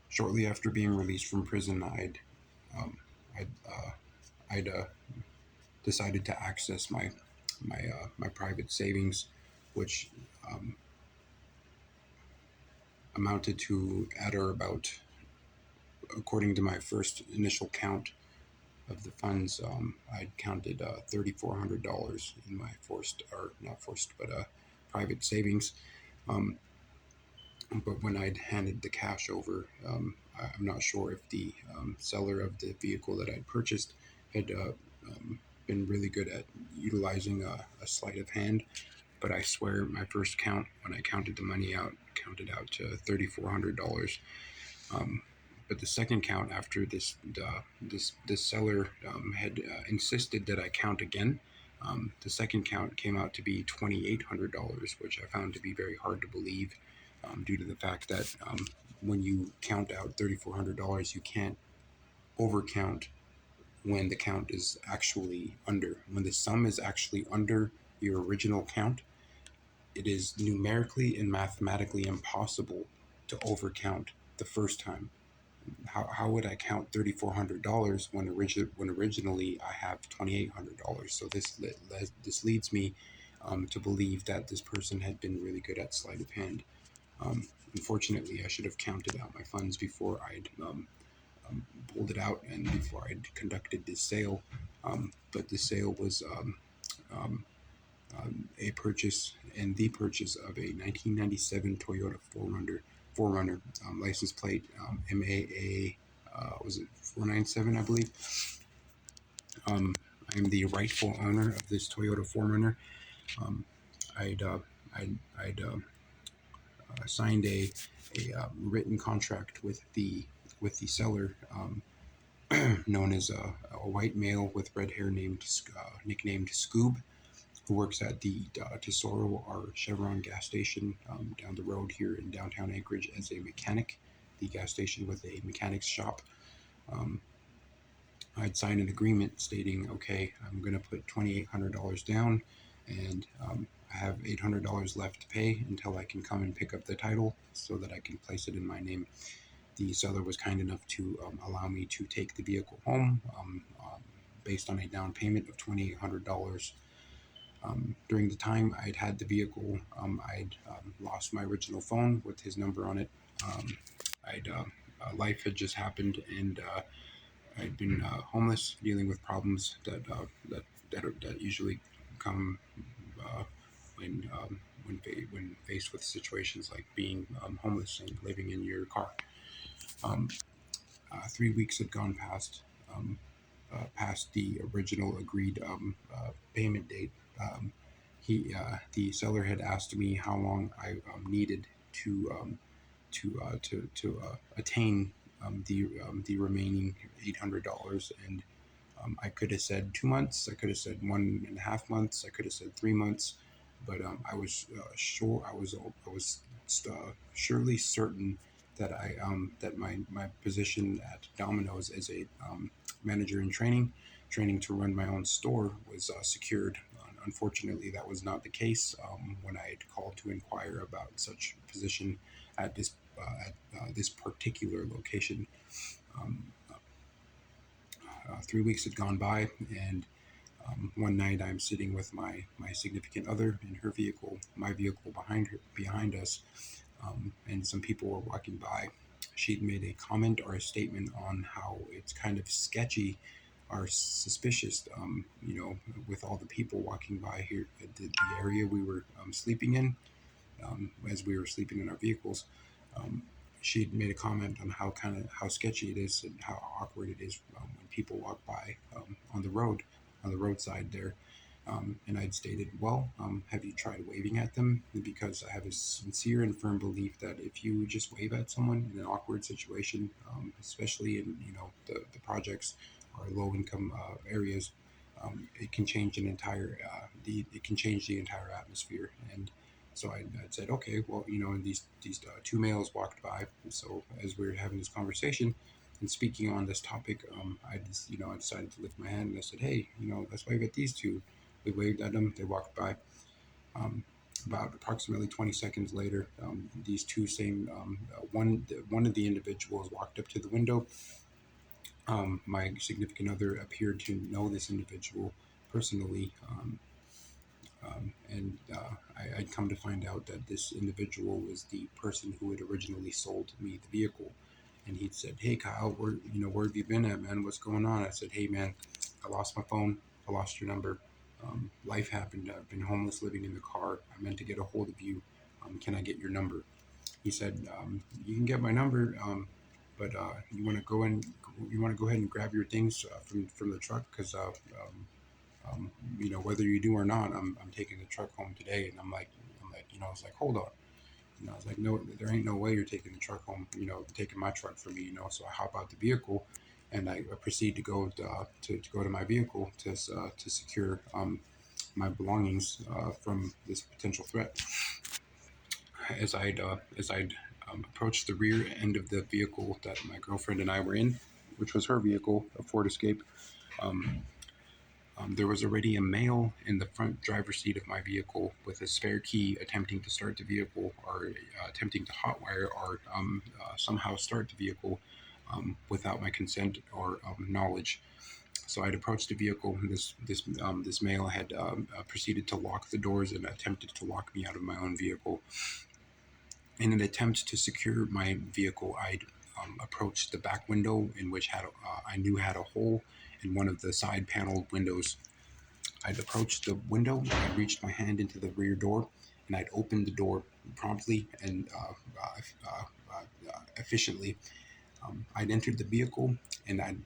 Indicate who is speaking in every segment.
Speaker 1: Shortly after being released from prison, um, I'd, uh, I'd decided to access my private savings, which um, amounted to at or about, according to my first initial count of the funds, I'd counted $3,400 in my forced, or not forced, but private savings. Um, but when I'd handed the cash over, I'm not sure if the seller of the vehicle that I'd purchased had been really good at utilizing a sleight of hand. But I swear, my first count, when I counted the money out, counted out to $3,400. Um, but the second count, after this seller had insisted that I count again, the second count came out to be $2,800, which I found to be very hard to believe, due to the fact that when you count out $3,400, you can't overcount when the count is actually under. When the sum is actually under your original count, it is numerically and mathematically impossible to overcount the first time. How would I count $3,400 when originally I have $2,800? So this leads me to believe that this person had been really good at sleight of hand. Unfortunately, I should have counted out my funds before I'd pulled it out and before I'd conducted this sale. But the sale was um, a purchase and the purchase of a 1997 Toyota 4Runner, license plate MAA, was it 497, I believe. Um, I'm the rightful owner of this Toyota 4Runner. Um, I'd uh, I'd signed a written contract with the seller, known as a white male with red hair nicknamed Scoob, who works at the Tesoro or Chevron gas station down the road here in downtown Anchorage as a mechanic, the gas station with a mechanic's shop. Um, I'd signed an agreement stating, okay, I'm going to put $2,800 down, and I have $800 left to pay until I can come and pick up the title so that I can place it in my name. The seller was kind enough to allow me to take the vehicle home based on a down payment of $2,800. During the time I'd had the vehicle, I'd lost my original phone with his number on it. Um, I'd Life had just happened, and I'd been homeless, dealing with problems that usually come uh, when faced with situations like being homeless and living in your car. Um, 3 weeks had gone um, past the original agreed payment date. Um, the seller had asked me how long I needed to attain the remaining $800, and I could have said 2 months, I could have said 1.5 months, I could have said 3 months, but I was surely certain that that my position at Domino's as a manager in training to run my own store was secured. Unfortunately, that was not the case when I had called to inquire about such position at this particular location. Um, 3 weeks had gone by, and one night I'm sitting with my significant other in her vehicle, my vehicle behind us, and some people were walking by. She'd made a comment or a statement on how it's kind of sketchy or suspicious, with all the people walking by here at the area we were sleeping in, as we were sleeping in our vehicles. Um, she'd made a comment on how sketchy it is and how awkward it is when people walk by on the roadside there. And I'd stated, well, have you tried waving at them? Because I have a sincere and firm belief that if you just wave at someone in an awkward situation, especially in the projects or low income areas, it can change it can change the entire atmosphere. And so I'd said, okay, well, and these two males walked by. And so as we were having this conversation and speaking on this topic, I decided to lift my hand and I said, hey, let's wave at these two. We waved at them. They walked by. Um, About approximately 20 seconds later, these two same one of the individuals walked up to the window. My significant other appeared to know this individual personally, I'd come to find out that this individual was the person who had originally sold me the vehicle. And he'd said, "Hey Kyle, where have you been at, man? What's going on?" I said, "Hey man, I lost my phone. I lost your number. Life happened. I've been homeless, living in the car. I meant to get a hold of you. Can I get your number?" He said, "You can get my number, but you want to go ahead and grab your things from the truck, because whether you do or not, I'm taking the truck home today." And I was like, "Hold on." I was like, "No, there ain't no way you're taking the truck home, taking my truck from me." So I hop out the vehicle, and I proceed to go to go to my vehicle to secure my belongings from this potential threat. As I'd approached the rear end of the vehicle that my girlfriend and I were in, which was her vehicle, a Ford Escape, um, there was already a male in the front driver's seat of my vehicle with a spare key, attempting to start the vehicle, or attempting to hotwire, or somehow start the vehicle without my consent or knowledge. So I'd approached the vehicle. This male had proceeded to lock the doors and attempted to lock me out of my own vehicle. In an attempt to secure my vehicle, I'd approached the back window, in which I knew had a hole in one of the side panel windows. I'd approached the window, I reached my hand into the rear door, and I'd opened the door promptly and efficiently. I'd entered the vehicle, and I'd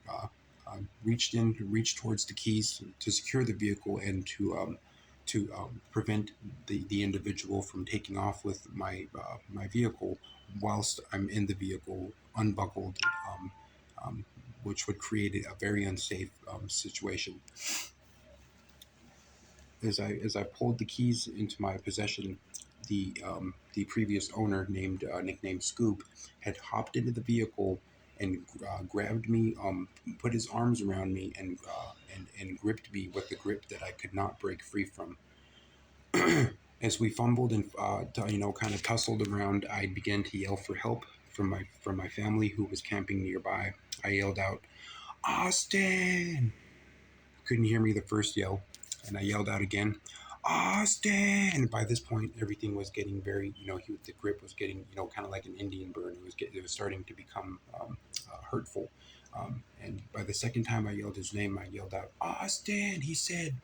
Speaker 1: reached towards the keys to secure the vehicle, and to prevent the individual from taking off with my vehicle whilst I'm in the vehicle unbuckled, which would create a very unsafe situation. As I pulled the keys into my possession, the previous owner, nicknamed Scoop, had hopped into the vehicle and grabbed me, put his arms around me, and gripped me with the grip that I could not break free from. As we fumbled and kind of tussled around, I began to yell for help from my family, who was camping nearby. I yelled out, "Austin!" Couldn't hear me the first yell, and I yelled out again, "Austin!" And by this point, everything was getting very, the grip was getting, kind of like an Indian burn. It was starting to become hurtful. And by the second time I yelled his name, I yelled out, "Austin!" He said,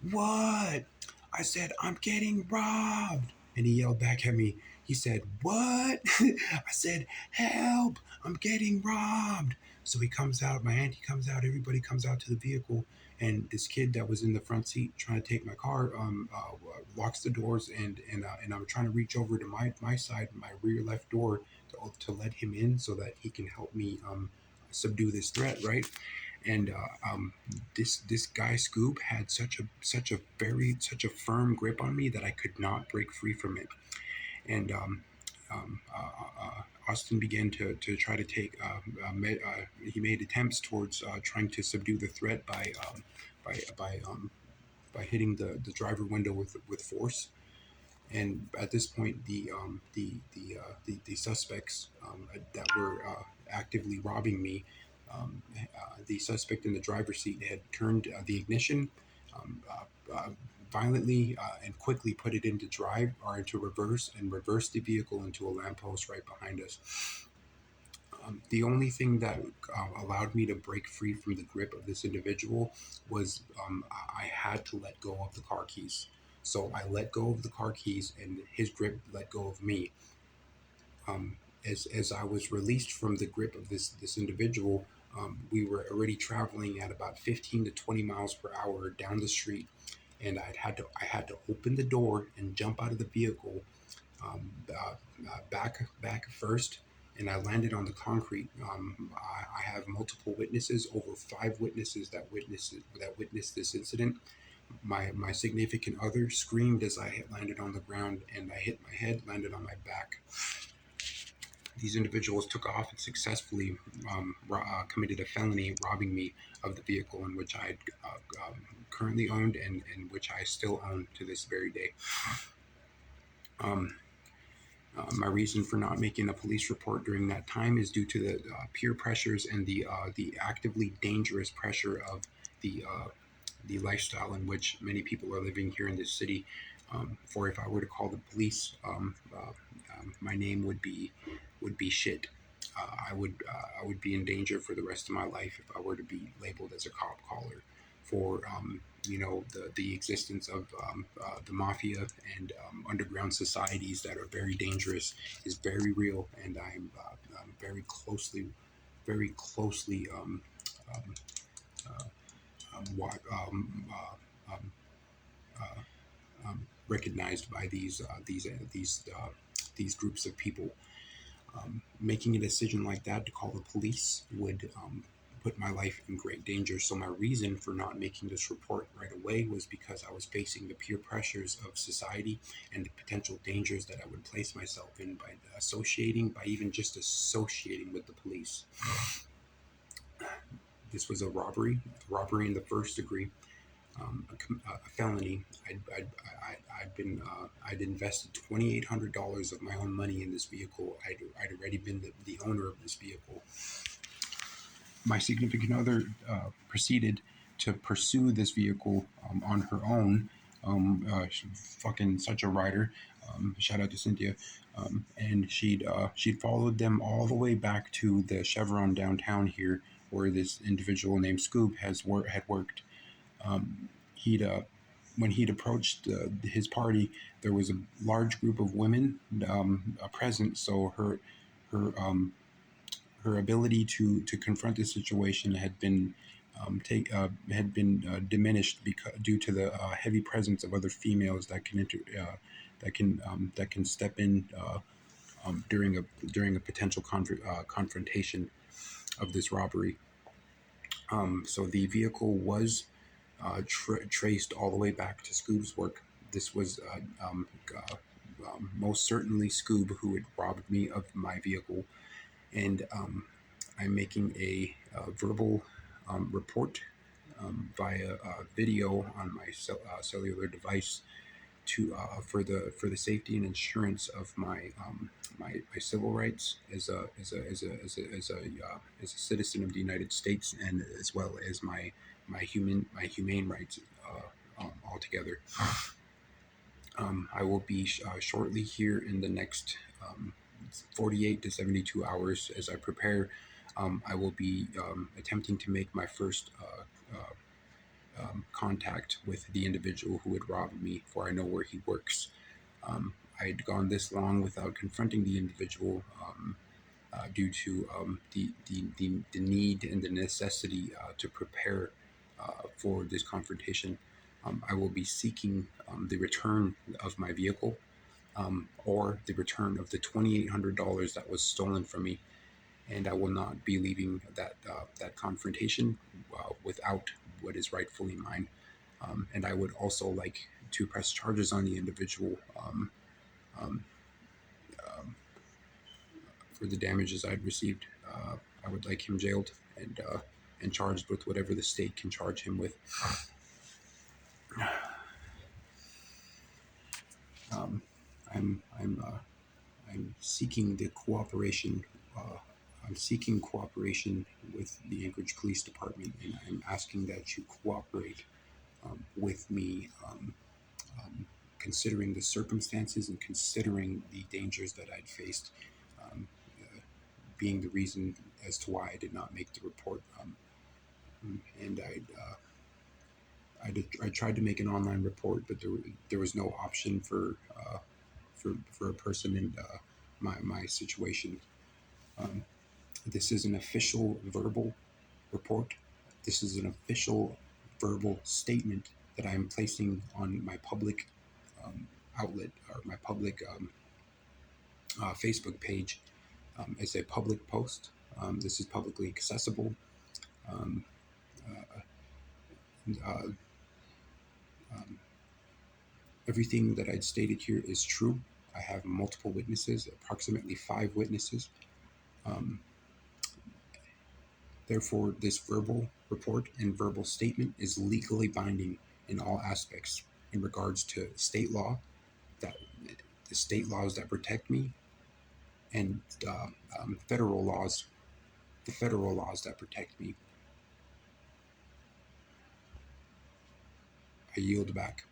Speaker 1: "What?" I said, "I'm getting robbed." And he yelled back at me. He said, "What?" I said, "Help! I'm getting robbed." So he comes out, my auntie comes out, everybody comes out to the vehicle, and this kid that was in the front seat trying to take my car locks the doors, and I'm trying to reach over to my side, my rear left door, to let him in so that he can help me subdue this threat, right? And this guy Scoop had such a firm grip on me that I could not break free from it. And Austin began to try to take. He made attempts towards trying to subdue the threat by by um, by hitting the driver window with force. And at this point, the suspects that were actively robbing me, the suspect in the driver's seat had turned the ignition um, violently and quickly put it into drive, or into reverse, and reversed the vehicle into a lamppost right behind us. The only thing that allowed me to break free from the grip of this individual was I had to let go of the car keys. So I let go of the car keys, and his grip let go of me. Um, as I was released from the grip of this individual, we were already traveling at about 15 to 20 miles per hour down the street, and I had to open the door and jump out of the vehicle, back first, and I landed on the concrete. I have multiple witnesses, over 5 witnesses that witnessed this incident. My significant other screamed as I had landed on the ground, and I hit my head, landed on my back. These individuals took off and successfully committed a felony, robbing me of the vehicle in which I currently owned, and which I still own to this very day. Um, my reason for not making a police report during that time is due to the peer pressures and the actively dangerous pressure of the lifestyle in which many people are living here in this city. For if I were to call the police, my name would be shit. I would be in danger for the rest of my life if I were to be labeled as a cop caller for the existence of the mafia and underground societies that are very dangerous is very real, and I'm very closely um, uh, um, recognized by these groups of people. Making a decision like that to call the police would put my life in great danger. So my reason for not making this report right away was because I was facing the peer pressures of society and the potential dangers that I would place myself in by even just associating with the police. This was a robbery in the first degree, a felony. I'd invested $2,800 of my own money in this vehicle. I'd already been the owner of this vehicle. My significant other proceeded to pursue this vehicle on her own. She's fucking such a rider. Shout out to Cynthia. And she'd followed them all the way back to the Chevron downtown here, where this individual named Scoob had worked. He'd When he'd approached his party, there was a large group of women present. So her ability to confront the situation had been diminished due to the heavy presence of other females that can step in during a potential confrontation of this robbery. So the vehicle was traced all the way back to Scoob's work. This was most certainly Scoob who had robbed me of my vehicle, and I'm making a verbal report via video on my cellular device to for the safety and insurance of my civil rights as a citizen of the United States, and as well as my humane rights altogether. I will be shortly here in the next 48 to 72 hours as I prepare. I will be attempting to make my first contact with the individual who had robbed me, for I know where he works. I had gone this long without confronting the individual due to the need and the necessity to prepare for this confrontation. I will be seeking the return of my vehicle, or the return of the $2,800 that was stolen from me, and I will not be leaving that confrontation without what is rightfully mine. And I would also like to press charges on the individual um, for the damages I'd received. I would like him jailed and charged with whatever the state can charge him with. Um, I'm seeking the cooperation. I'm seeking cooperation with the Anchorage Police Department, and I'm asking that you cooperate with me, considering the circumstances and considering the dangers that I'd faced, um, uh, being the reason as to why I did not make the report. And I tried to make an online report, but there was no option for a person in my situation. Um, this is an official verbal report. This is an official verbal statement that I am placing on my public outlet, or my public Facebook page, as a public post. This is publicly accessible. Um, uh, uh, um, Everything that I'd stated here is true. I have multiple witnesses, approximately 5 witnesses. Um, Therefore, this verbal report and verbal statement is legally binding in all aspects in regards to state law, that the state laws that protect me and federal laws, the federal laws that protect me. I yield back.